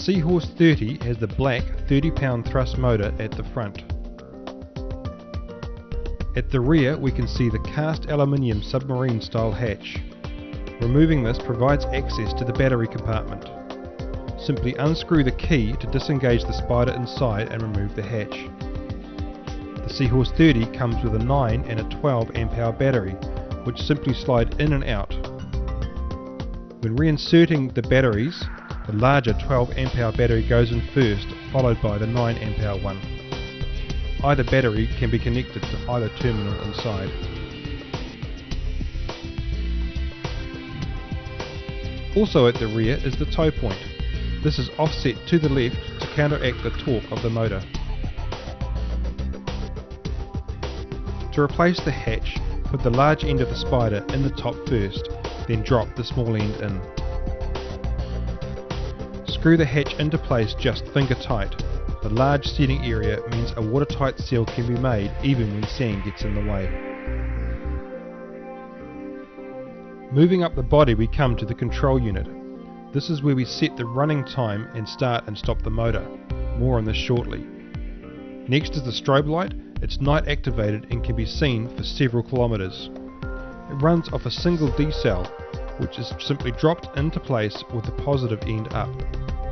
Seahorse 30 has the black 30-pound thrust motor at the front. At the rear we can see the cast aluminium submarine style hatch. Removing this provides access to the battery compartment. Simply unscrew the key to disengage the spider inside and remove the hatch. The Seahorse 30 comes with a 9 and a 12 amp hour battery, which simply slide in and out. When reinserting the batteries, the larger 12 amp hour battery goes in first, followed by the 9 amp hour one. Either battery can be connected to either terminal inside. Also at the rear is the tow point. This is offset to the left to counteract the torque of the motor. To replace the hatch, put the large end of the spider in the top first, then drop the small end in. Screw the hatch into place just finger tight. The large sealing area means a watertight seal can be made even when sand gets in the way. Moving up the body we come to the control unit. This is where we set the running time and start and stop the motor. More on this shortly. Next is the strobe light. It's night activated and can be seen for several kilometers. It runs off a single D cell, which is simply dropped into place with the positive end up.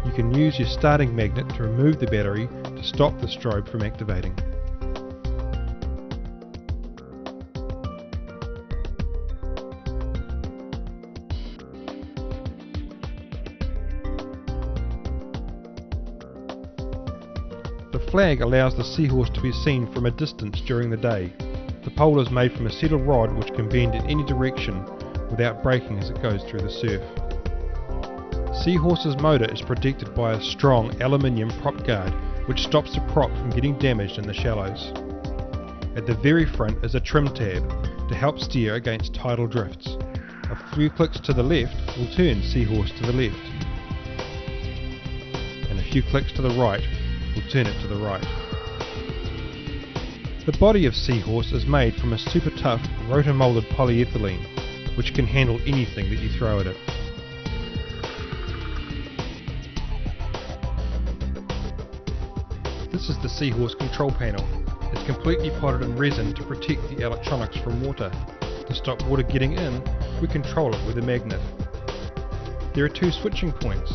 You can use your starting magnet to remove the battery to stop the strobe from activating. The flag allows the Seahorse to be seen from a distance during the day. The pole is made from a settle rod which can bend in any direction without breaking as it goes through the surf. Seahorse's motor is protected by a strong aluminium prop guard which stops the prop from getting damaged in the shallows. At the very front is a trim tab to help steer against tidal drifts. A few clicks to the left will turn Seahorse to the left, and a few clicks to the right will turn it to the right. The body of Seahorse is made from a super tough rotor-molded polyethylene which can handle anything that you throw at it. This is the Seahorse control panel. It's completely potted in resin to protect the electronics from water. To stop water getting in, we control it with a magnet. There are two switching points,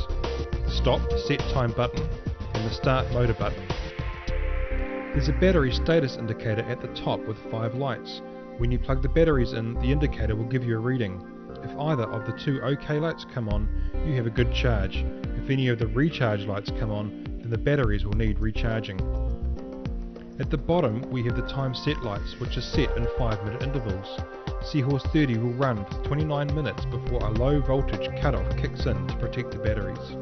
the stop set time button and the start motor button. There's a battery status indicator at the top with 5 lights. When you plug the batteries in, the indicator will give you a reading. If either of the two OK lights come on, you have a good charge. If any of the recharge lights come on, then the batteries will need recharging. At the bottom we have the time set lights, which are set in 5-minute intervals. Seahorse 30 will run for 29 minutes before a low voltage cutoff kicks in to protect the batteries.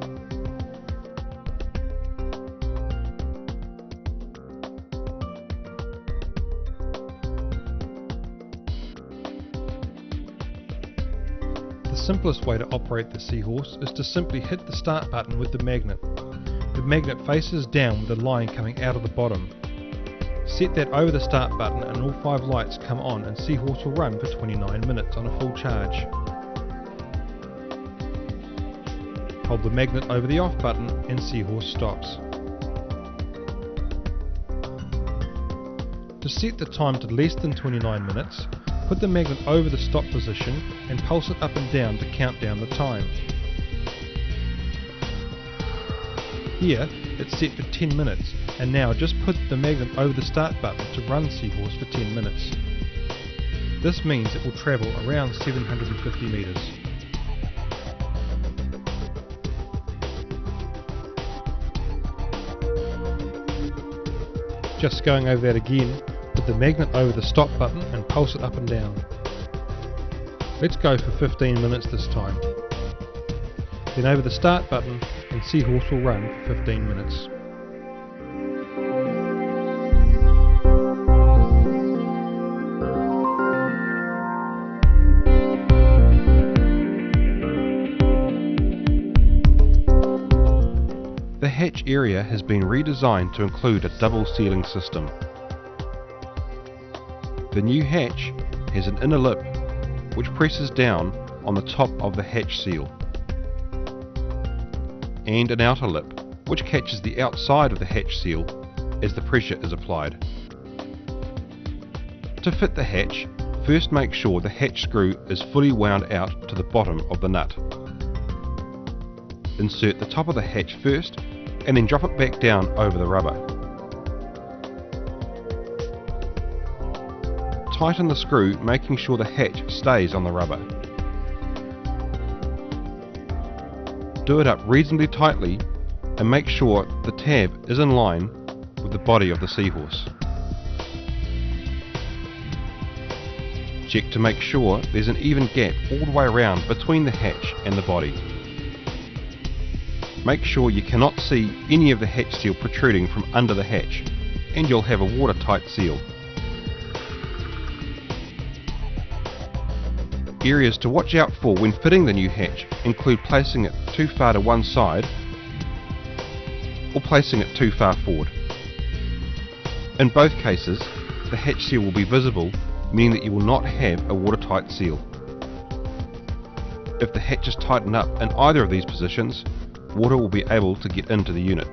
The simplest way to operate the Seahorse is to simply hit the start button with the magnet. The magnet faces down with a line coming out of the bottom. Set that over the start button and all 5 lights come on and Seahorse will run for 29 minutes on a full charge. Hold the magnet over the off button and Seahorse stops. To set the time to less than 29 minutes, put the magnet over the stop position and pulse it up and down to count down the time. Here it's set for 10 minutes, and now just put the magnet over the start button to run Seahorse for 10 minutes. This means it will travel around 750 metres. Just going over that again, put the magnet over the stop button and pulse it up and down. Let's go for 15 minutes this time. Then over the start button and Seahorse will run for 15 minutes. The hatch area has been redesigned to include a double sealing system. The new hatch has an inner lip which presses down on the top of the hatch seal, and an outer lip which catches the outside of the hatch seal as the pressure is applied. To fit the hatch, first make sure the hatch screw is fully wound out to the bottom of the nut. Insert the top of the hatch first and then drop it back down over the rubber. Tighten the screw, making sure the hatch stays on the rubber. Do it up reasonably tightly and make sure the tab is in line with the body of the Seahorse. Check to make sure there's an even gap all the way around between the hatch and the body. Make sure you cannot see any of the hatch seal protruding from under the hatch, and you'll have a watertight seal. Areas to watch out for when fitting the new hatch include placing it too far to one side or placing it too far forward. In both cases, the hatch seal will be visible, meaning that you will not have a watertight seal. If the hatch is tightened up in either of these positions, water will be able to get into the unit.